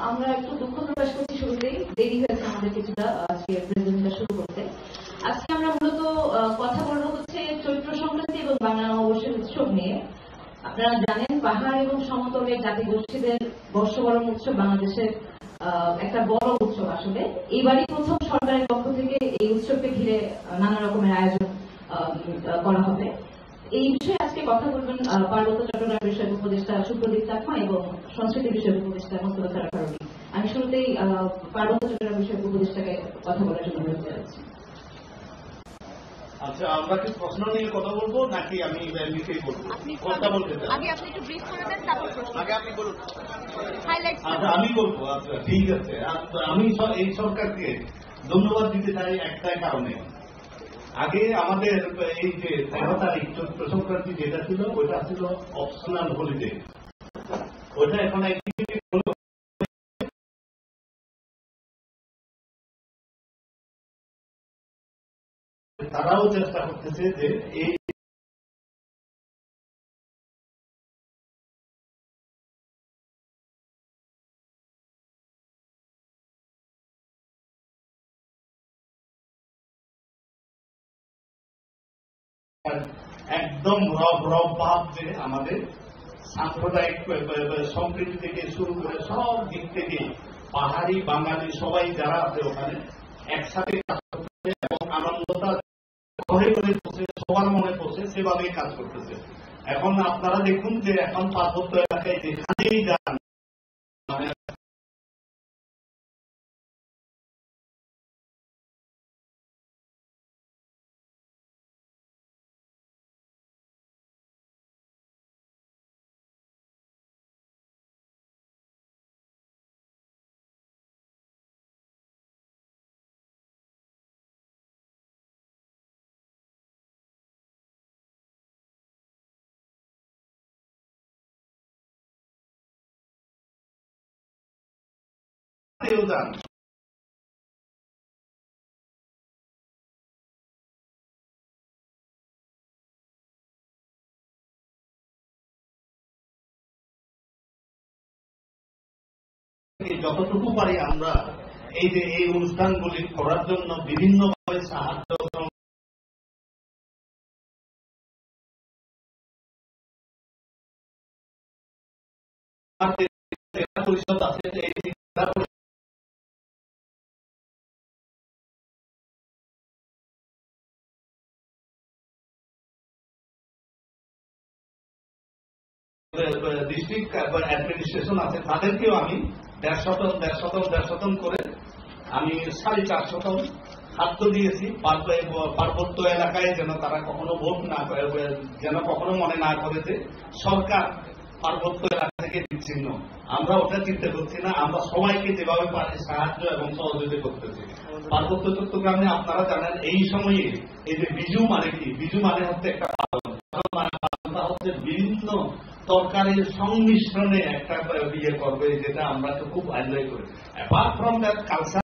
আমরা একটু দুঃখ প্রকাশ করছি, শুরুতেই দেরি হয়েছে আমাদের কিছুটা আজকে প্রেজেন্টটা শুরু করতে। আজকে আমরা মূলত কথা বলবো হচ্ছে চৈত্র সংক্রান্তি এবং বাংলা নববর্ষের উৎসব নিয়ে। আপনারা জানেন পাহাড় এবং সমতলে জাতিগোষ্ঠীদের বর্ষবরণ উৎসব বাংলাদেশের একটা বড় উৎসব। আসলে এইবারই প্রথম সরকারের পক্ষ থেকে এই উৎসবকে ঘিরে নানা রকমের আয়োজন করা হবে। এই বিষয়ে আজকে কথা বলবেন পার্বত্য চট্টগ্রাম বিষয়ক উপদেষ্টা সুপ্রদীপ চাকমা এবং সংস্কৃতি বিষয়ক উপদেষ্টা মোস্তফা সরোয়ার ফারুকী। আমি শুরুতেই পার্বত্য চট্টগ্রাম বিষয়ক উপদেষ্টাকে কথা বলার জন্য অনুরোধ জানাচ্ছি। আচ্ছা, আমরা কি প্রশ্ন নিয়ে কথা বলবো নাকি আমি লিখেই বলবো? কথা বলতে আগে আপনি একটু ব্রিফ করে দেন, তারপর প্রশ্ন। আগে আপনি বলুন, হাইলাইট। আচ্ছা, আমি বলবো। আচ্ছা, ঠিক আছে। আমি এই সরকারকে ধন্যবাদ দিতে চাই একটাই কারণে। আগে আমাদের এই যে 13 তারিখ চৈত্র সংক্রান্তি যেটা ছিল, ওইটা ছিল অপশনাল হলিডে। ওইটা এখন তারাও চেষ্টা করতেছে যে এই একদম রব ভাব যে আমাদের সাম্প্রদায়িক সম্প্রীতি থেকে শুরু করে সব দিক থেকে পাহাড়ি বাঙালি সবাই যারা আছে ওখানে একসাথে কাজ করতেছে এবং আনন্দটা ঘরে ঘরে পৌঁছে সবার মনে পৌঁছে সেভাবেই কাজ করতেছে। এখন আপনারা দেখুন যে এখন পার্বত্য এলাকায় যেখানেই যান মানে যান যতটুকু পারি আমরা এই যে এই অনুষ্ঠানগুলি করার জন্য বিভিন্নভাবে সাহায্য পরিষদ আছে ডিস্ট্রিক্ট অ্যাডমিনিস্ট্রেশন আছে, তাদেরকেও আমি 150 করে আমি 450 খাদ্য দিয়েছি পার্বত্য এলাকায়, যেন তারা কখনো ভোট না করে, যেন কখনো মনে না করে যে সরকার পার্বত্য এলাকা থেকে বিচ্ছিন্ন। আমরা ওটা চিন্তা করছি না, আমরা সবাইকে যেভাবে পারি সাহায্য এবং সহযোগিতা করতেছি। পার্বত্য চট্টগ্রামে আপনারা জানেন এই সময়ে এই যে বিজু মানে কি, বিজু মানে হচ্ছে একটা হচ্ছে বিভিন্ন তরকারির সংমিশ্রণে একটা বিয়ে করবে, যেটা আমরা তো খুব এনজয় করি। অ্যাপার্ট ফ্রম দ্যাট কালচার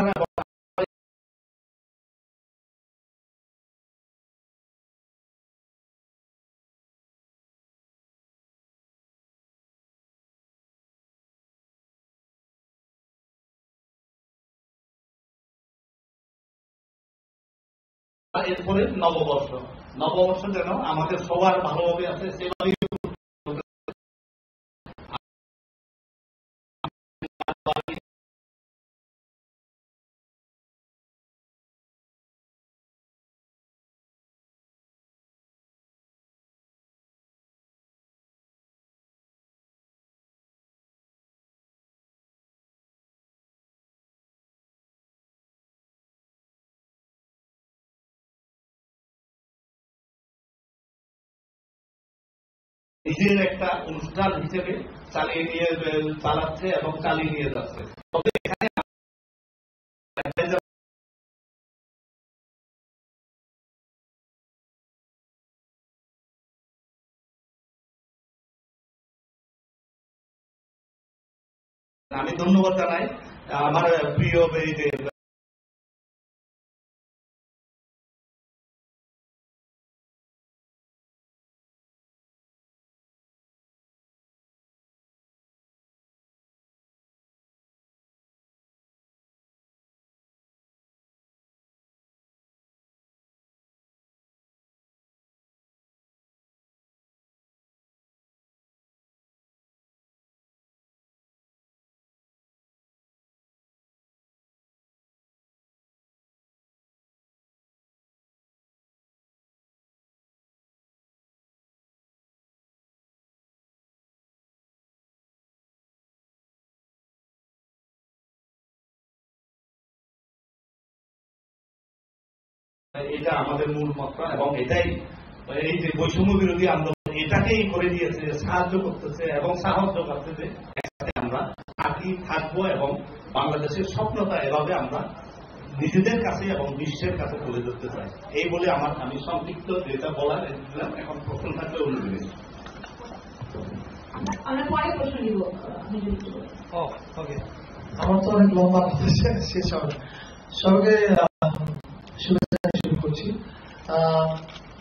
এরপরে নববর্ষ যেন আমাদের সবার ভালোভাবে আছে সেভাবেই নিজের একটা অনুষ্ঠান হিসেবে চালাচ্ছে এবং চালিয়ে নিয়ে যাচ্ছে। তবে এখানে আমি ধন্যবাদ জানাই আমার প্রিয় এই যে এটা আমাদের মূল মন্ত্র এবং এটাই এই যে বৈষম্য বিরোধী আন্দোলন এটাকেই করে দিয়েছে, সাহায্য করতেছে এবং সাহায্য করতেছে। একসাথে আমরা থাকবো এবং বাংলাদেশের স্বপ্নতা এভাবে আমরা নিজেদের কাছে এবং বিশ্বের কাছে তুলে ধরতে চাই। এই বলে আমি সংক্ষিপ্ত যেটা বলার এখন প্রশ্ন থাকলে অনুরোধ। আমরা পরে প্রশ্ন দিব। আমার তো অনেক লম্বা শেষ হবে। সবাইকে শুভেচ্ছা শুরু করছি।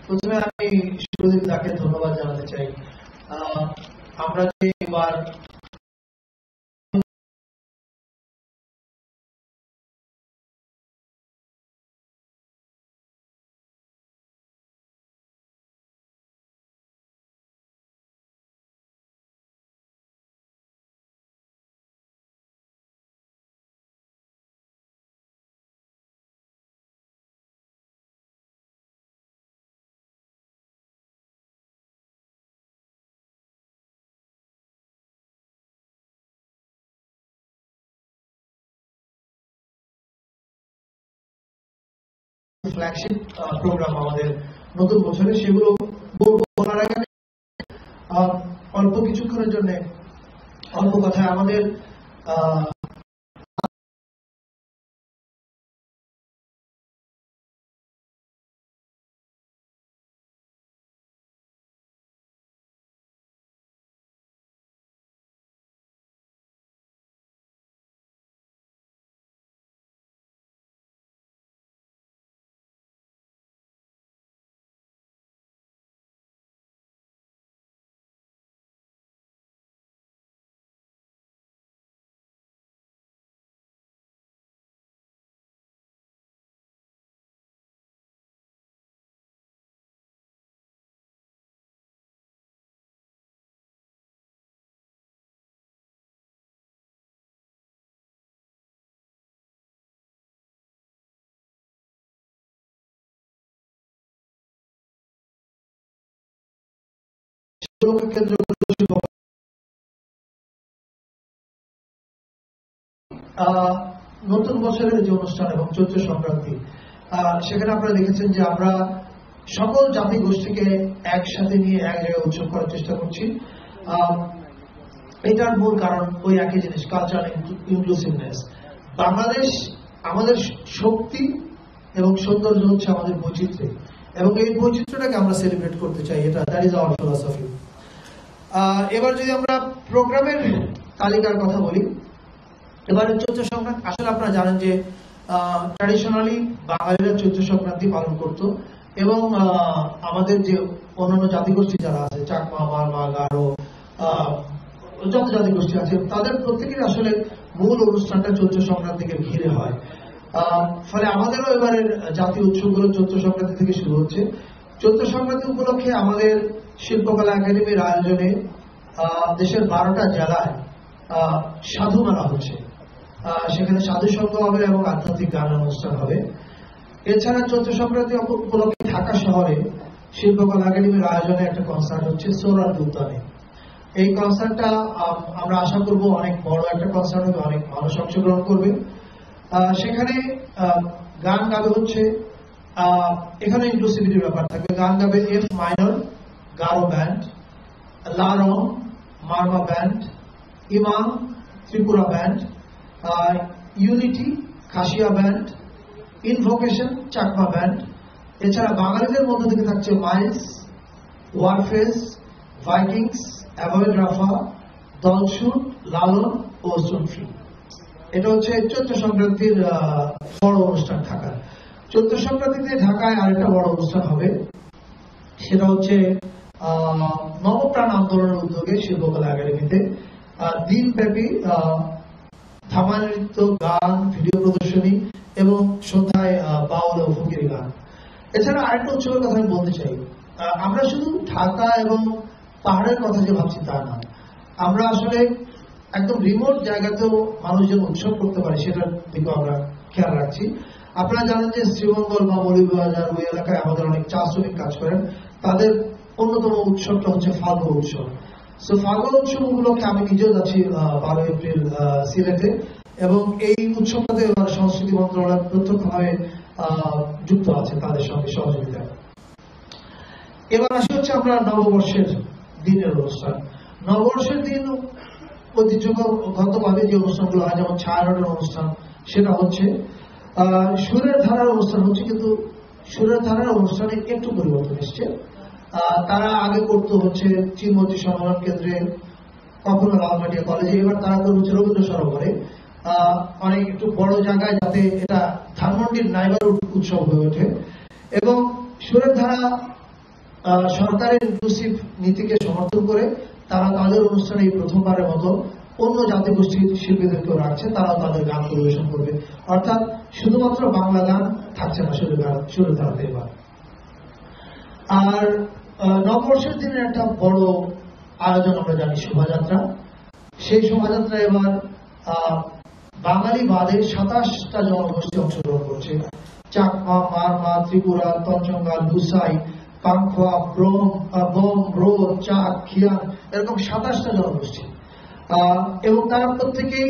প্রথমে আমি শুভদীপ দাকে ধন্যবাদ জানাতে চাই। আমরা যে এবার ফ্ল্যাগশিপ প্রোগ্রাম আমাদের নতুন বছরে, সেগুলো বলার আগে অল্প কিছুক্ষণের জন্য অল্প কথায় আমাদের কেন্দ্র নতুন বছরের যে অনুষ্ঠান এবং চৈত্র সংক্রান্তি, সেখানে আপনারা দেখেছেন যে আমরা সকল জাতি গোষ্ঠীকে একসাথে নিয়ে এক জায়গায় উৎসব করার চেষ্টা করছি। এটার মূল কারণ ওই একই জিনিস, কালচারাল ইনক্লুসিভনেস। বাংলাদেশ আমাদের শক্তি এবং সৌন্দর্য হচ্ছে আমাদের বৈচিত্র্য, এবং এই বৈচিত্র্যটাকে আমরা সেলিব্রেট করতে চাই। এটা দ্যাট ইজ আওয়ার ফিলসফি। এবার যদি আমরা প্রোগ্রামের তালিকার কথা বলি, এবারে চৈত্র সংক্রান্তি, আসলে আপনারা জানেন যে ট্র্যাডিশনালি বাঙালিরা চৈত্র সংক্রান্তি পালন করত, এবং আমাদের যে অন্যান্য জাতিগোষ্ঠী যারা আছে, চাকমা, মারমা, গারো, যত জাতিগোষ্ঠী আছে, তাদের প্রত্যেকের আসলে মূল অনুষ্ঠানটা চৈত্র সংক্রান্তিকে ঘিরে হয়। ফলে আমাদেরও এবারের জাতীয় উৎসবগুলো চৈত্র সংক্রান্তি থেকে শুরু হচ্ছে। চৈত্র সংক্রান্তি উপলক্ষে আমাদের শিল্পকলা একাডেমির আয়োজনে দেশের 12টা জেলায় সাধু মেলা হচ্ছে। সেখানে সাধু সঙ্গ হবে এবং আধ্যাত্মিক গান অনুষ্ঠান হবে। এছাড়া চৈত্র সংক্রান্তি উপলক্ষে ঢাকা শহরে শিল্পকলা একাডেমির আয়োজনে একটা কনসার্ট হচ্ছে সোহরাওয়ার্দী উদ্যানে। এই কনসার্টটা আমরা আশা করব অনেক বড় একটা কনসার্ট হবে, অনেক মানুষ অংশগ্রহণ করবে। সেখানে গান গাবে হচ্ছে, এখানে ইনক্লুসিভিটির ব্যাপার থাকবে। গান গাবে F minor Garo band, Larang Marma band, Imam Tripura band, unity Khasia band, invocation Chakma band. এছাড়া বাঙালিদের মধ্যে থেকে থাকছে Miles, Warfaze, Vikings, avoid Rafa, দলসুর, লালন ও সুনফ্রি। এটা হচ্ছে চৈত্র সংক্রান্তির বড় অনুষ্ঠান ঢাকার। চৈত্র সংক্রান্তিতে ঢাকায় আরেকটা বড় অনুষ্ঠান হবে, সেটা হচ্ছে নবপ্রাণ আন্দোলনের উদ্যোগে শিল্পকলা একাডেমিতে দিনব্যাপী থামা নৃত্য, গান, ভিডিও প্রদর্শনী এবং সন্ধ্যায় বাউল ও ফকিরি গান। এছাড়া আরেকটা উৎসবের কথা আমি বলতে চাই। আমরা শুধু ঢাকা এবং পাহাড়ের কথা যে ভাবছি তা না, আমরা আসলে একদম রিমোট জায়গাতেও মানুষ যেন উৎসব করতে পারে সেটার দিকেও আমরা খেয়াল রাখছি। আপনারা জানেন যে শ্রীমঙ্গল বা মৌলভীবাজার ওই এলাকায় আমাদের অনেক চা শ্রমিক কাজ করেন, তাদের অন্যতম উৎসবটা হচ্ছে ফাল্গুন উৎসব। সো ফাল্গুন উৎসব উপলক্ষে আমি নিজেও যাচ্ছি 12 এপ্রিল সিলেটে, এবং এই উৎসবটাতে সংস্কৃতি মন্ত্রণালয় প্রত্যক্ষভাবে যুক্ত আছে তাদের সঙ্গে সহযোগিতা। এবার আসি হচ্ছে আমরা নববর্ষের দিনের অনুষ্ঠান। নববর্ষের দিন ঐতিহ্যগতভাবে যে অনুষ্ঠানগুলো হয়, যেমন ছায়ানটের অনুষ্ঠান, সেটা হচ্ছে সুরের ধারার অনুষ্ঠান হচ্ছে, কিন্তু সুরের ধারার অনুষ্ঠানে একটু পরিবর্তন এসছে। তারা আগে করতো হচ্ছে চিনমতি সম্মেলন কেন্দ্রে, কখনো লালমাটিয়া কলেজে, এবার তারা করবে হচ্ছে রবীন্দ্র সরোবরে, অনেক একটু বড় জায়গায়, যাতে এটা ধানমন্ডির নাইবারহুড উৎসব হয়ে ওঠে। এবং সুরের ধারা সরকারের ইনক্লুসিভ নীতিকে সমর্থন করে তারা তাদের অনুষ্ঠানে এই প্রথমবারের মতো অন্য জাতিগোষ্ঠীর শিল্পীদেরকেও রাখছে, তারাও তাদের গান পরিবেশন করবে। অর্থাৎ শুধুমাত্র বাংলা গান থাকছে না সুরের ধারাতে এবার। আর নববর্ষের দিনের একটা বড় আয়োজন আমরা জানি, শোভাযাত্রা। সেই শোভাযাত্রা এবার বাঙালি বাদে 27টা জনগোষ্ঠী অংশগ্রহণ করছে। চাকমা, মারমা, ত্রিপুরা, তঞ্চঙ্গা, লুসাই, পাংখোয়া, বোম, ব্রো, চাক, খিয়ান, এরকম 27টা জনগোষ্ঠী। এবং তারা প্রত্যেকেই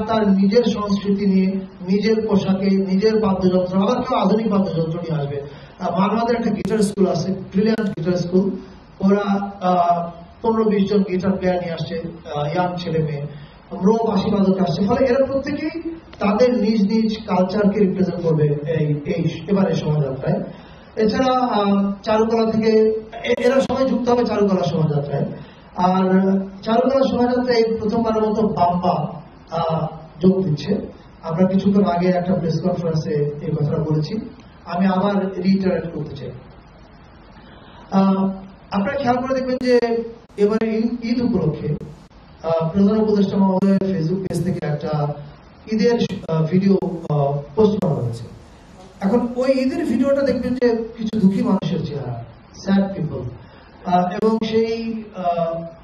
তার নিজের সংস্কৃতি নিয়ে, নিজের পোশাকে, নিজের বাদ্যযন্ত্র, আবার কেউ আধুনিক বাদ্যযন্ত্র নিয়ে আসবে। মারমাদের একটা গিটার স্কুল আছে, ব্রিলিয়ান্ট গিটার স্কুল। ওরা 15-20 জন গিটার প্লেয়ার নিয়ে আসছে, ইয়াং ছেলে মেয়ে, ব্রো বাঁশি বাদক আসছে। ফলে এরা প্রত্যেকেই তাদের নিজ নিজ কালচারকে রিপ্রেজেন্ট করবে এই এবারে শোভাযাত্রায়। এছাড়া চারুকলা থেকে এরা সবাই যুক্ত হবে চারুকলা শোভাযাত্রায়। আর চারুকলা শোভাযাত্রায় প্রথমবারের মতো বাম্বা যোগ দিচ্ছে। আমরা কিছুক্ষণ আগে একটা প্রেস কনফারেন্সে এই কথাটা বলেছি, আমি আবার রিটারেট করতে চাই। আপনারা খেয়াল করে দেখবেন যে এবারে ঈদ উপলক্ষে প্রধান উপদেষ্টা মহোদয়ের ফেসবুক পেজ থেকে একটা ঈদের ভিডিও পোস্ট করা হয়েছে। এখন ওই ঈদের ভিডিওটা দেখবেন যে কিছু দুঃখী মানুষের চেহারা, স্যাড পিপল, এবং সেই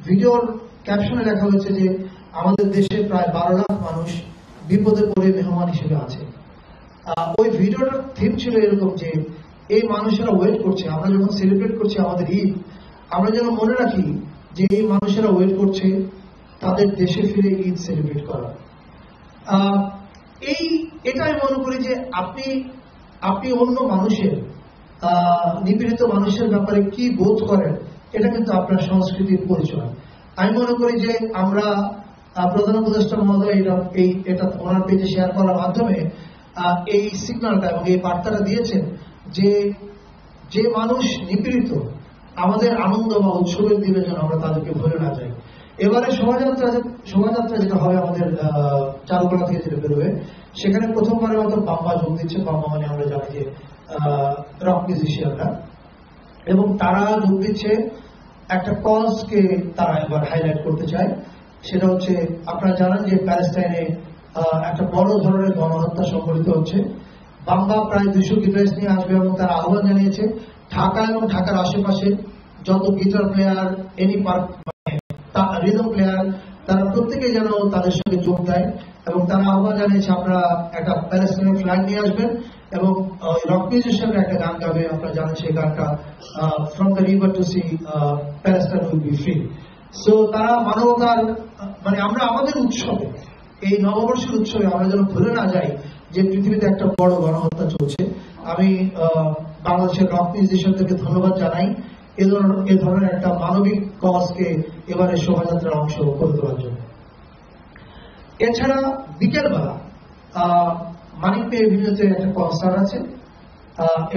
ভিডিওর ক্যাপশনে লেখা হয়েছে যে আমাদের দেশে প্রায় 12 লাখ মানুষ বিপদে পড়ে মেহমান হিসেবে আছে। ওই ভিডিওটার থিম ছিল এরকম যে এই মানুষেরা ওয়েট করছে, আমরা যখন সেলিব্রেট করছি আমাদের ঈদ, আমরা যেন মনে রাখি যে এই মানুষেরা ওয়েট করছে তাদের দেশে ফিরে ঈদ সেলিব্রেট করা। এটাই মনে করি যে আপনি অন্য মানুষের, নিপীড়িত মানুষের ব্যাপারে কি বোধ করেন, এটা কিন্তু আপনার সংস্কৃতির পরিচয়। আমি মনে করি যে আমরা প্রধান উপদেষ্টা মহোদয় এটা ওনার পেজে শেয়ার করার মাধ্যমে এই সিগন্যালটা এবং এই বার্তাটা দিয়েছেন যে মানুষ নিপীড়িত, আমাদের আনন্দ বা উৎসবের দিনে যেন আমরা তাদেরকে ভুলে না যাই। এবারে শোভাযাত্রা যেটা হবে আমাদের চারুকলা থেকে যেটা বেরোবে, সেখানে প্রথমবারের মতো বাম্বা যোগ দিচ্ছে। বাম্বা মানে আমরা জানি যে রক মিউজিশিয়ানরা, এবং তারা যোগ দিচ্ছে একটা কজকে তারা এবার হাইলাইট করতে চায়। সেটা হচ্ছে, আপনারা জানেন যে প্যালেস্টাইনে একটা বড় ধরনের গণহত্যা সংঘটিত হচ্ছে। বাম্বা প্রায় 200 গিটারিস্ট নিয়ে আসবে এবং তারা আহ্বান জানিয়েছে ঢাকা এবং ঢাকার আশেপাশে যত গিটার প্লেয়ার, রিদম প্লেয়ার, তারা প্রত্যেকে যেন তাদের সঙ্গে যোগ দেয়। এবং তারা আহ্বান জানিয়েছে আপনারা একটা প্যালেস্টাইনের ফ্ল্যাগ নিয়ে আসবেন এবং রক মিউজিশিয়ানরা একটা গান গাবে। আপনারা জানেন সেই গানটা from the river to sea Palestine will be free. So তারা মানবতার, মানে আমরা আমাদের উৎসবে, এই নববর্ষের উৎসবে আমরা যেন ভুলে না যাই যে পৃথিবীতে একটা বড় গণহত্যা চলছে। আমি বাংলাদেশের রক মিউজিশিয়ানদেরকে ধন্যবাদ জানাই এ ধরনের একটা মানবিক কজকে এবারে শোভাযাত্রার অংশ করে তোলার জন্য। এছাড়া বিকেলবেলা মানিক পে এভিনিউতে একটা কনসার্ট আছে।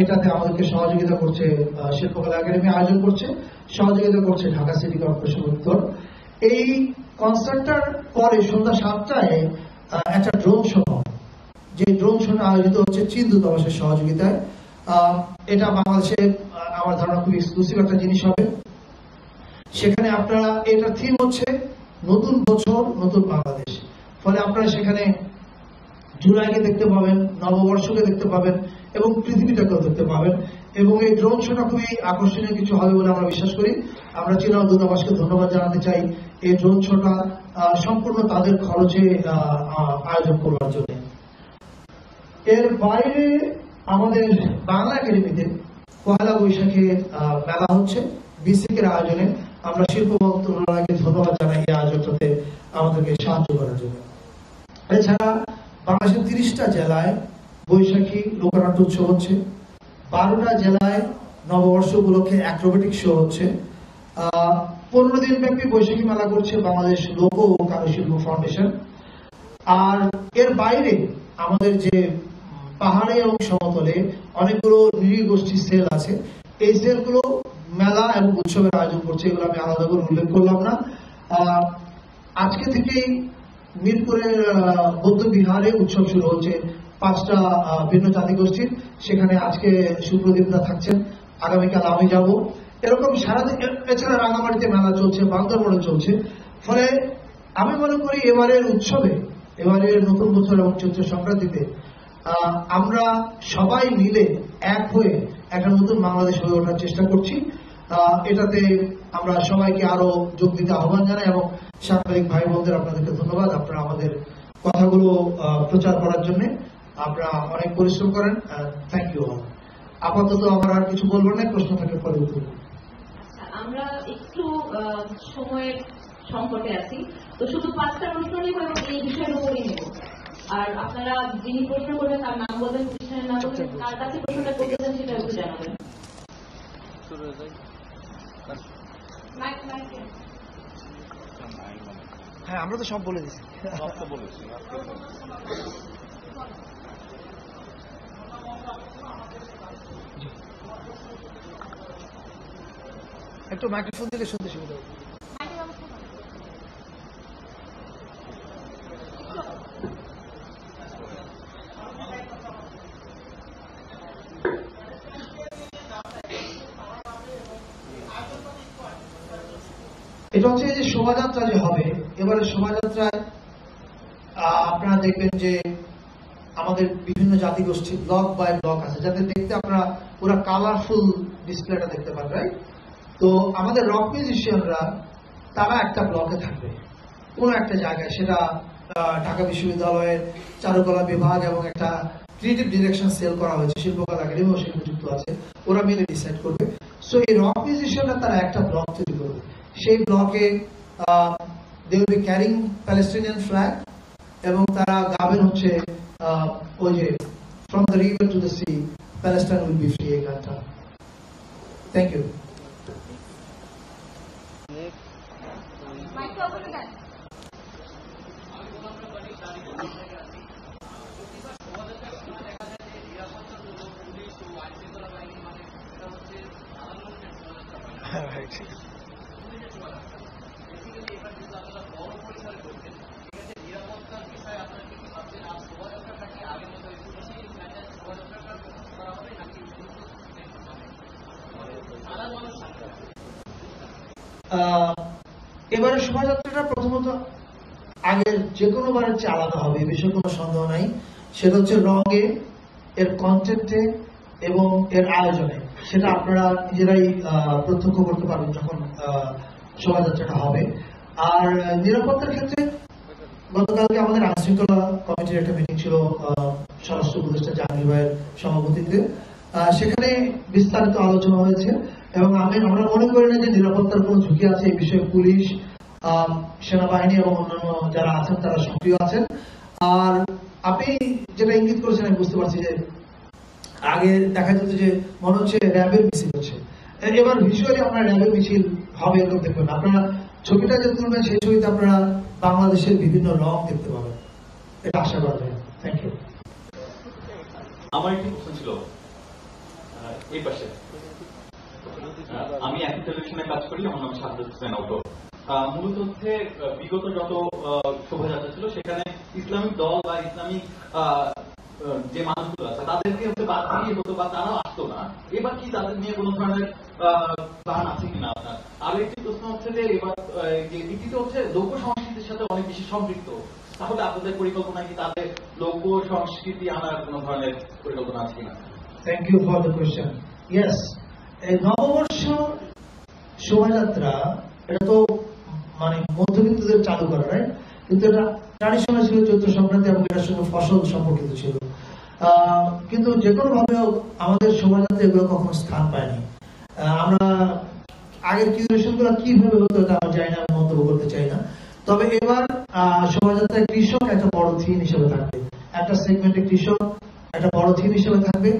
এটাতে আমাদেরকে সহযোগিতা করছে শিল্পকলা একাডেমি, আয়োজন করছে, সহযোগিতা করছে ঢাকা সিটি কর্পোরেশন উত্তর। এই কনসার্টটার পরে সন্ধ্যা 7টায় একটা ড্রোন শো, যে ড্রোন শোটা আয়োজিত হচ্ছে চীন দূতাবাসের সহযোগিতায়। এটা বাংলাদেশে আমার ধারণা খুব এক্সক্লুসিভ একটা জিনিস হবে। সেখানে আপনারা, এটার থিম হচ্ছে নতুন বছর নতুন বাংলাদেশ। ফলে আপনারা সেখানে জুলাইকে দেখতে পাবেন, নববর্ষকে দেখতে পাবেন এবং পৃথিবীটাকেও দেখতে পাবেন। এবং এই ড্রোন শোটা খুবই আকর্ষণীয় কিছু হবে বলে আমরা বিশ্বাস করি। আমরা চীনা দূতাবাসকে ধন্যবাদ জানাতে চাই এই ড্রোন শোটা সম্পূর্ণ তাদের খরচে আয়োজন করবার জন্য। এর বাইরে আমাদের বাংলা একাডেমিতে পয়লা বৈশাখে মেলা হচ্ছে বিসিকের আয়োজনে। আমরা শিল্প মন্ত্রণালয়কে ধন্যবাদ জানাই এই আয়োজনটাতে আমাদেরকে সাহায্য করার জন্য। এছাড়া বাংলাদেশের 30টা জেলায় বৈশাখী লোকনাট্য উৎসব হচ্ছে, 12টা জেলায় নববর্ষ উপলক্ষে অ্যাক্রোবেটিক শো হচ্ছে, 15 দিন ব্যাপী বৈশাখী মেলা করছে বাংলাদেশ লোক ও কারুশিল্প ফাউন্ডেশন। আর এর বাইরে আমাদের যে পাহাড়ে এবং সমতলে অনেকগুলো নৃগোষ্ঠী সেল আছে, এই সেলগুলো মেলা এবং উৎসবের আয়োজন করছে, এগুলো আমি আলাদা করে উল্লেখ করলাম না। আজকে থেকেই মিরপুরের বৌদ্ধ বিহারে উৎসব শুরু হচ্ছে 5টা ভিন্ন জাতিগোষ্ঠীর, সেখানে আজকে সুপ্রদীপদা থাকছেন, আগামীকাল আমি যাব। এরকম সারাদিন, এছাড়া রাঙামাটিতে মেলা চলছে, বান্দরবনে চলছে। ফলে আমি মনে করি এবারের উৎসবে, এবারের নতুন বছর এবং চৈত্র সংক্রান্তিতে আমরা সবাই মিলে এক হয়ে একটা নতুন বাংলাদেশ হয়ে ওঠার চেষ্টা করছি। এটাতে আমরা সবাইকে আরো যোগ দিতে আহ্বান জানাই এবং সাংবাদিক ভাই বোনদের আপনাদেরকে ধন্যবাদ, আপনারা আমাদের কথাগুলো প্রচার করার জন্য আপনারা অনেক পরিশ্রম করেন। Thank you all. আপাতত আমার আর কিছু বলবো না, প্রশ্ন থাকে পরে উত্তর। আমরা একটু সময়ের সংকটে আছি, তো শুধু 5টা প্রশ্ন নেব এবং এই বিষয়ের উপরই নেব। আর আপনারা যিনি প্রশ্ন করবেন তার নাম বলবেন, প্রতিষ্ঠানের নাম বলবেন, কার কাছে প্রশ্নটা করতে চান সেটা একটু জানাবেন। হ্যাঁ, আমরা তো সব বলে দিচ্ছি। একটু মাইক্রোফোন দিলে শুনতে সুবিধা হবে। এটা হচ্ছে যে শোভাযাত্রা যে হবে, এবারে শোভাযাত্রায় আপনারা দেখবেন যে আমাদের বিভিন্ন জাতিগোষ্ঠী ব্লক বাই ব্লক আছে, যাতে দেখতে আপনারা পুরো কালারফুল ডিসপ্লেটা দেখতে পারবেন। তো আমাদের রক মিউজিশিয়ানরা তারা একটা ব্লকে থাকবে কোন একটা জায়গায়, সেটা ঢাকা বিশ্ববিদ্যালয়ের চারুকলা বিভাগ এবং একটা ক্রিয়েটিভ ডিরেকশন সেল করা হয়েছে, শিল্পকলা একাডেমি ও শিল্প যুক্ত আছে, ওরা মিলে ডিসাইড করবে। সো এই রক মিউজিশিয়ানরা তারা একটা ব্লক তৈরি করবে, সেই ব্লকে they will be carrying Palestinian flag এবং তারা গাবেন হচ্ছে ওই যে from the river to the sea Palestine will be free, এই গানটা। Thank you. এবারে শোভাযাত্রাটা প্রথমত আগের যে কোনো বারের চেয়ে আলাদা হবে, এ বিষয়ে কোনো সন্দেহ নাই। সেটা হচ্ছে রঙে, এর কন্টেন্টে এবং এর আয়োজনে। সেটা আপনারা নিজেরাই প্রত্যক্ষ করতে পারবেন যখন শোভাযাত্রাটা হবে। আর নিরাপত্তার ক্ষেত্রে গতকালকে আমাদের আইনশৃঙ্খলা কমিটির একটা মিটিং ছিল স্বরাষ্ট্র উপদেষ্টা জাহাঙ্গীর ভাইয়ের সভাপতিত্বে, সেখানে বিস্তারিত আলোচনা হয়েছে এবং আমরা মনে করি না যে নিরাপত্তার কোনো ঝুঁকি আছে। এই বিষয়ে পুলিশ, সেনাবাহিনী এবং অন্যান্য যারা আছেন তারা সক্রিয় আছেন। আর আপনি যেটা ইঙ্গিত করেছেন আমি বুঝতে পারছি যে আগে দেখা যেত যে মনে হচ্ছে র্যাবের মিছিল হচ্ছে, এবার ভিজুয়ালি আপনার র্যাবের মিছিল হবে এরকম দেখবেন। আপনারা ছবিটা যে তুলবেন সেই ছবিতে আপনারা বাংলাদেশের বিভিন্ন রং দেখতে পাবেন, এটা আশা করা যায়। Thank you. আমার একটি প্রশ্ন ছিল এই পাশে। আমি একই টেলিভিশনে কাজ করি, আমার নাম সাজ্জাদ হোসেন অটো। মূলত হচ্ছে বিগত যত শোভাযাত্রা ছিল সেখানে ইসলামিক দল বা ইসলামিক যে মানুষগুলো আছে তাদেরকে হচ্ছে বাদ দিয়ে হতো বা তারাও আসতো না। এবার কি তাদের নিয়ে কোনো ধরনের প্ল্যান আছে কিনা আপনার? আর একটি প্রশ্ন হচ্ছে যে এবার এটিতে হচ্ছে লোক সংস্কৃতির সাথে অনেক বেশি সম্পৃক্ত, তাহলে আপনাদের পরিকল্পনা কি তাদের লোক সংস্কৃতি আনার কোনো ধরনের পরিকল্পনা আছে কিনা? Thank you for the question. Yes, এই নববর্ষ শোভাযাত্রা এটা তো মানে মধ্যবিত্তদের চালু করা, রাইট? কিন্তু এটা ট্র্যাডিশনাল ছিল চৈত্র সংক্রান্তি এবং এটার সঙ্গে ফসল সম্পর্কিত ছিল। কিন্তু যে কোনো ভাবে আমাদের শোভাযাত্রা এগুলো কখনো স্থান পায়নি। আমরা আগের কিউরেশন গুলো কিভাবে হতো এটা আমি জানি না, আমি মন্তব্য করতে চাই না। তবে এবার শোভাযাত্রায় কৃষক একটা বড় থিম হিসেবে থাকবে, একটা সেগমেন্টে কৃষক, একটা বড় থিম হিসেবে থাকবে।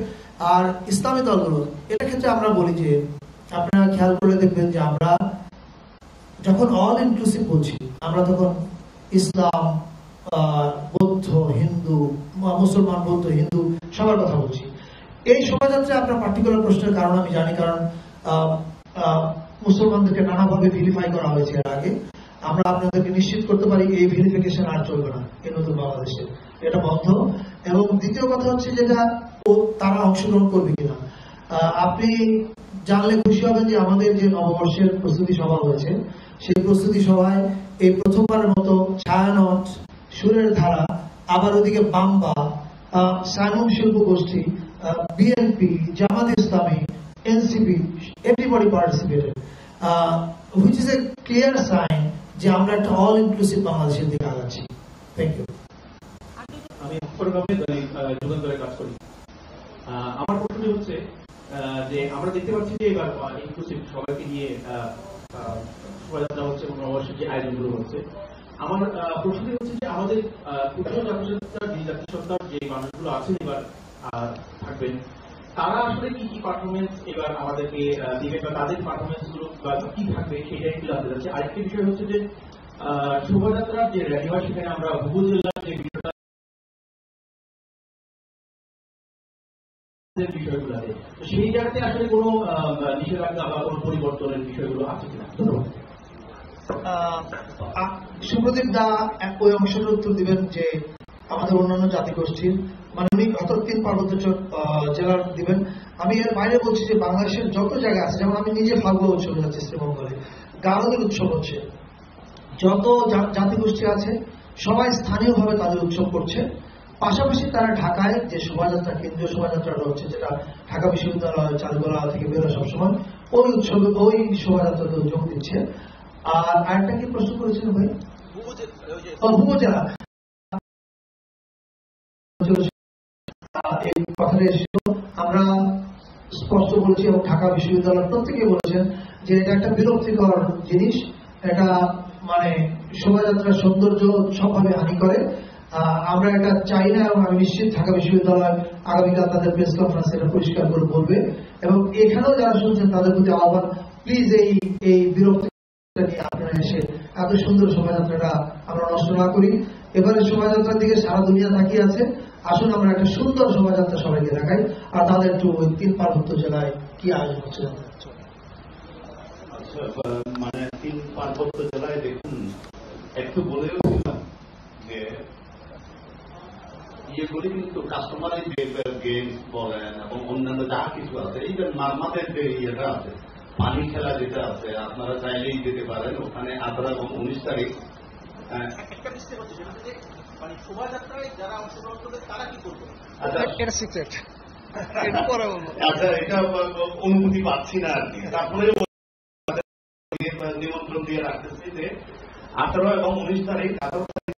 আর ইসলামী দলগুলো এটার ক্ষেত্রে আমরা বলি যে আপনারা খেয়াল করে দেখবেন যে আমরা যখন অল ইনক্লুসিভ বলছি আমরা তখন ইসলাম, বৌদ্ধ, হিন্দু, মুসলমান, বৌদ্ধ, হিন্দু সবার কথা বলছি। এই শোভাযাত্রায় আপনার পার্টিকুলার প্রশ্নের কারণ আমি জানি, কারণ মুসলমানদেরকে নানাভাবে ভিলিফাই করা হয়েছে এর আগে। আমরা আপনাদেরকে নিশ্চিত করতে পারি এই ভিলিফিকেশন আর চলবে না এই নতুন বাংলাদেশে, এটা বন্ধ। এবং দ্বিতীয় কথা হচ্ছে যেটা তারা অংশগ্রহণ করবে কিনা। আপনি জানলে খুশি হবেন যে আমাদের যে নববর্ষের প্রস্তুতি সভা হয়েছে সেই প্রস্তুতি সভায় এই প্রথমবারের মতো ছায়ানট, সুরের ধারা, আবার ওদিকে বাম্বা, সাইমন শিল্প গোষ্ঠী, BNP, Jamaat Islami, NCP, everybody participated, which is a clear sign যে আমরা একটা অল ইনক্লুসিভ বাংলাদেশের দিকে আগাচ্ছি। Thank you. আমি যুগান্তরে কাজ করি। আমার প্রশ্নটি হচ্ছে যে আমরা দেখতে পাচ্ছি যে এবার ইনক্লুসিভ সবাইকে নিয়ে শোভাযাত্রা হচ্ছে এবং নববর্ষের যে আয়োজনগুলো হচ্ছে। আমার প্রশ্নটি হচ্ছে যে আমাদের ক্ষুদ্র জাতিসত্তার জাতিসত্তার যে মানুষগুলো আছেন এবার থাকবেন, তারা আসলে কি কি পারফরমেন্স এবার আমাদেরকে দিবে বা তাদের পারফরমেন্স গুলো কি থাকবে সেটাই একটু জানতে চাচ্ছি। আরেকটি বিষয় হচ্ছে যে শোভাযাত্রার যে র্যালি হয় সেখানে আমরা উপজেলার যে বিষয়টা বিষয়গুলো আছে সেই জায়গাতে আসলে কোনো নিষেধাজ্ঞা বা কোনো পরিবর্তনের বিষয়গুলো আছে কিনা? ধন্যবাদ। সুপ্রদীপ দা ওই অংশের উত্তর দিবেন যে আমাদের অন্যান্য জাতিগোষ্ঠীর মানে উনি গত 3 পার্বত্য জেলার দিবেন। আমি এর বাইরে বলছি যে বাংলাদেশের যত জায়গা আছে, যেমন আমি নিজে ফাল্গুন উৎসবে যাচ্ছি শ্রীমঙ্গলে, গারদের উৎসব হচ্ছে, যত জাতিগোষ্ঠী আছে সবাই স্থানীয়ভাবে তাদের উৎসব করছে। পাশাপাশি তারা ঢাকায় যে শোভাযাত্রা, কেন্দ্রীয় শোভাযাত্রাটা হচ্ছে যেটা ঢাকা বিশ্ববিদ্যালয় চারুকলা থেকে বেরোয় সবসময়, ওই উৎসবে ওই শোভাযাত্রাতে যোগ দিচ্ছে। আর আরেকটা কি প্রশ্ন করেছিলেন ভাই? উপজেলা এই কথাটা এসেছিল, আমরা স্পষ্ট বলেছি এবং ঢাকা বিশ্ববিদ্যালয় প্রত্যেকে বলেছেন যে এটা একটা বিরক্তিকর জিনিস, এটা মানে শোভাযাত্রার সৌন্দর্য সবভাবে হানি করে। আমরা এটা চাই না এবং আমি নিশ্চিত ঢাকা বিশ্ববিদ্যালয় আগামীকাল তাদের প্রেস কনফারেন্সে এটা পরিষ্কার করে বলবে। এবং এখানেও যারা শুনছেন তাদের প্রতি আহ্বান, প্লিজ এই বিরক্তি নিয়ে আপনারা এসে এত সুন্দর শোভাযাত্রাটা আমরা নষ্ট না করি। এবারে শোভাযাত্রার দিকে সারা দুনিয়া তাকিয়ে আছে, আসুন আমরা একটা সুন্দর শোভাযাত্রা সবাইকে দেখাই। আর তাদের একটু ওই 3 পার্বত্য জেলায় কি আয়োজন হচ্ছে মানে 3 পার্বত্য জেলায় দেখুন, একটু বলেও ছিলাম যে ইয়েগুলি কিন্তু কাস্টমারাইজ গেমস বলেন এবং অন্যান্য যা কিছু আছে, এই যে মারমাদের যে ইয়েটা আছে, পানি খেলা যেটা আছে, আপনারা চাইলেই যেতে পারেন ওখানে 18 এবং 19 তারিখ। একটা মিস্টেক হচ্ছে সেটা হচ্ছে মানে শোভাযাত্রায় যারা অংশগ্রহণ করবে তারা কি করবে? আচ্ছা, এটা সিক্রেট। আচ্ছা, এটা অনুমতি পাচ্ছি না আর কি। তারপরে নিমন্ত্রণ দিয়ে রাখতেছি যে 18 এবং 19 তারিখ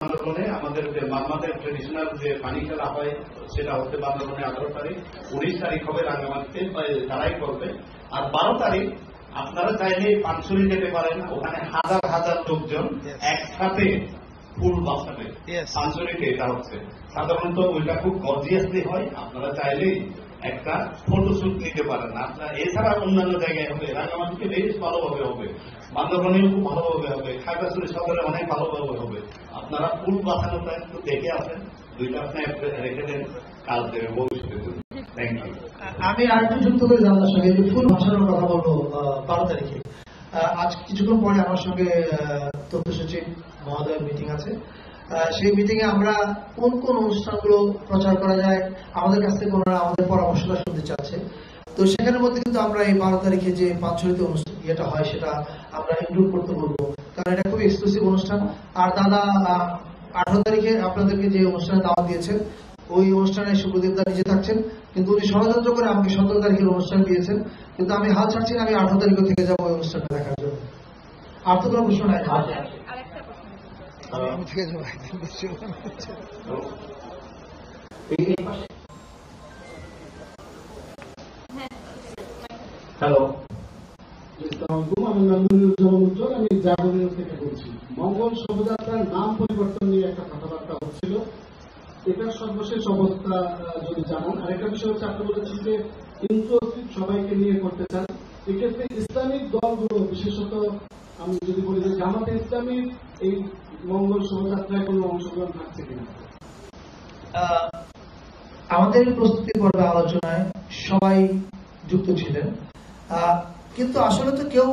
বান্দরবনে আমাদের যে মারমাদের ট্রেডিশনাল যে পানি খেলা হয় সেটা হচ্ছে বান্দরবনে 18 তারিখ, 19 তারিখ হবে রাঙ্গামাটিতে, তারাই করবে। আর 12 তারিখ আপনারা চাইলে পানছড়ি যেতে পারেন, ওখানে হাজার হাজার লোকজন একসাথে ফুল বাসাবে পানছড়িতে। এটা হচ্ছে সাধারণত ওইটা খুব গর্জিয়াসলি হয়, আপনারা চাইলেই একটা ফটোশুট নিতে পারেন। আপনারা এছাড়া অন্যান্য জায়গায় হবে, রাঙ্গামাটিতে বেশ ভালোভাবে হবে, বান্দরবনেও খুব ভালোভাবে হবে, খাগড়াছড়ি সদরে অনেক ভালোভাবে হবে। আপনারা ফুল বাঁচানোটা একটু দেখে আসেন, 2টা আপনি রেখে দেন, কাজ দেবে ভবিষ্যতে। Thank you. আমি আরেকটু যুক্ত করে জানার সঙ্গে যে ফুল ভাসানোর কথা বলবো 12 তারিখে। আজ কিছুক্ষণ পরে আমার সঙ্গে তথ্য সচিব মহোদয়ের মিটিং আছে। সেই মিটিং এ আমরা কোন কোন অনুষ্ঠানগুলো প্রচার করা যায় আমাদের কাছ থেকে ওনারা আমাদের পরামর্শটা শুনতে চাচ্ছে। তো সেখানের মধ্যে কিন্তু আমরা এই 12 তারিখে যে পানছড়িতে অনুষ্ঠান ইয়েটা হয় সেটা আমরা ইনক্লুড করতে বলবো, কারণ এটা খুব এক্সক্লুসিভ অনুষ্ঠান। আর দাদা 18 তারিখে আপনাদেরকে যে অনুষ্ঠানে দাওয়াত দিয়েছেন ওই অনুষ্ঠানে সুপ্রদীপ দা নিজে থাকছেন, কিন্তু উনি ষড়যন্ত্র করে আমাকে 17 তারিখের অনুষ্ঠান দিয়েছেন, কিন্তু আমি হাল ছাড়ছি না, আমি 18 তারিখে থেকে যাবো ওই অনুষ্ঠানটা দেখার জন্য। আর তো কোনো প্রশ্ন নাই। হ্যালো, আমার নাম নুরুজ্জামান উজ্জ্বল, আমি জাগরণ থেকে বলছি। মঙ্গল শোভাযাত্রার নাম পরিবর্তন নিয়ে একটা কথাবার্তা হচ্ছিল। এটার সর্বশেষ অবস্থা যদি জানান। আরেকটা বিষয় হচ্ছে আপনি বলেছেন যে ইনক্লুসিভ সবাইকে নিয়ে করতে চান, এক্ষেত্রে ইসলামিক দলগুলো বিশেষত আমি যদি বলি যে জামাতে ইসলামীর এই মঙ্গল শোভাযাত্রায় কোনো অংশগ্রহণ থাকছে কিনা? আমাদের প্রস্তুতি পর্বে আলোচনায় সবাই যুক্ত ছিলেন, কিন্তু আসলে তো কেউ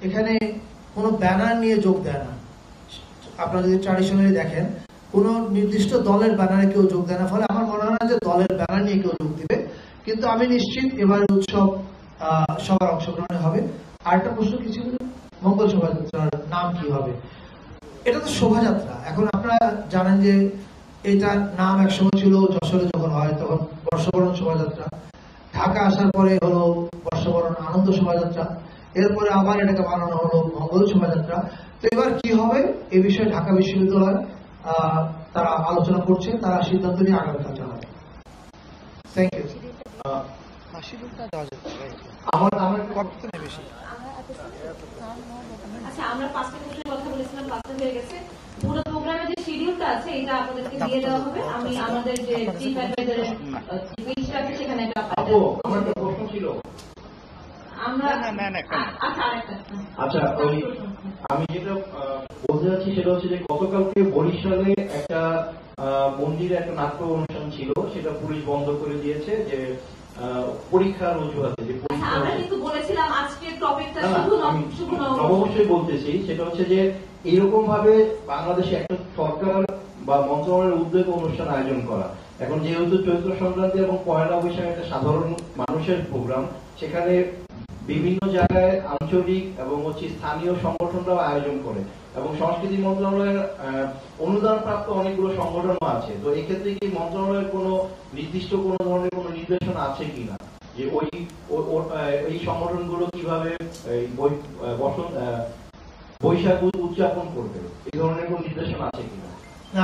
এখানে কোনো ব্যানার নিয়ে যোগ দেয় না। আপনারা যদি ট্র্যাডিশনালি দেখেন, কোনো নির্দিষ্ট দলের ব্যানারে কেউ যোগ দেয় না, ফলে আমার মনে হয় না যে দলের ব্যানার নিয়ে কেউ যোগ দিবে। কিন্তু আমি নিশ্চিত এবারের উৎসব সবার অংশগ্রহণে হবে। আরেকটা প্রশ্ন কি ছিল, মঙ্গল শোভাযাত্রার নাম কি হবে? এটা তো শোভাযাত্রা। এখন আপনারা জানেন যে এটার নাম একসময় ছিল, যশোরে যখন হয় তখন বর্ষবরণ শোভাযাত্রা, ঢাকা আসার পরে হলো বর্ষবরণ আনন্দ শোভাযাত্রা, এরপরে আবার এটাকে বানানো হলো মঙ্গল শোভাযাত্রা। তো এবার কি হবে এই বিষয়ে ঢাকা বিশ্ববিদ্যালয় তারা আলোচনা করছে, তারা সিদ্ধান্ত নিয়ে আগামীকাল জানাবে। Thank you. আচ্ছা, আমরা 5টা কোশ্চেনের কথা বলেছিলাম, 5টা হয়ে গেছে। পুরো প্রোগ্রামের যে শিডিউলটা আছে এটা আপনাদেরকে দিয়ে দেওয়া হবে। আমি আমাদের যে চিফ অ্যাডভাইজারের পেজটা আছে সেখানে একটা আমার একটা প্রশ্ন ছিল। আমরা আচ্ছা আরেকটা আচ্ছা, ওই আমি যেটা বলতে চাচ্ছি সেটা হচ্ছে যে গতকালকে বরিশালে একটা মন্দিরে একটা নাট্য অনুষ্ঠান ছিল, সেটা পুলিশ বন্ধ করে দিয়েছে যে পরীক্ষার অজুহাতে। যে আমরা কিন্তু বলেছিলাম আজকের টপিকটা শুধু অবশ্যই বলতেছি, সেটা হচ্ছে যে এইরকম ভাবে বাংলাদেশে একটা সরকার বা মন্ত্রণালয়ের উদ্যোগে অনুষ্ঠান আয়োজন করা। এখন যেহেতু চৈত্র সংক্রান্তি এবং পয়লা বৈশাখ একটা সাধারণ মানুষের প্রোগ্রাম, সেখানে বিভিন্ন জায়গায় আঞ্চলিক এবং স্থানীয় সংগঠনরাও আয়োজন করে এবং সংস্কৃতি মন্ত্রণালয়ের অনুদান প্রাপ্ত অনেকগুলো সংগঠনও আছে। তো এক্ষেত্রে কি মন্ত্রণালয়ের কোনো নির্দিষ্ট কোনো ধরনের কোনো নির্দেশনা আছে কিনা যে ওই সংগঠনগুলো কিভাবে বৈশাখ উদযাপন করবে, এই ধরনের কোনো নির্দেশনা আছে কিনা?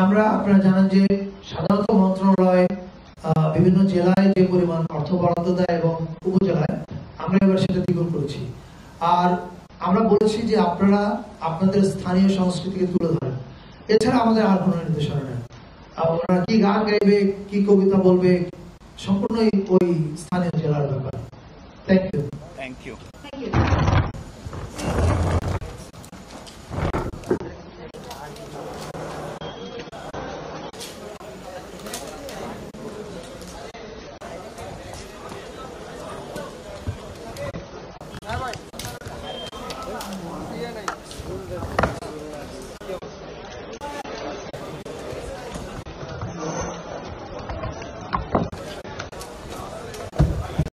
আপনারা জানেন যে সাধারণত মন্ত্রণালয় বিভিন্ন জেলায় যে পরিমাণ অর্থ বরাদ্দ দেয় এবং উপজেলায় আমরা এবার সেটা দ্বিগুণ করেছি। আর আমরা বলেছি যে আপনারা আপনাদের স্থানীয় সংস্কৃতিকে তুলে ধরেন, এছাড়া আমাদের আর কোনো নির্দেশনা নেই। ওনারা কি গান গাইবে, কি কবিতা বলবে, সম্পূর্ণই ওই স্থানীয় জেলার ব্যাপার। Thank you. Thank you.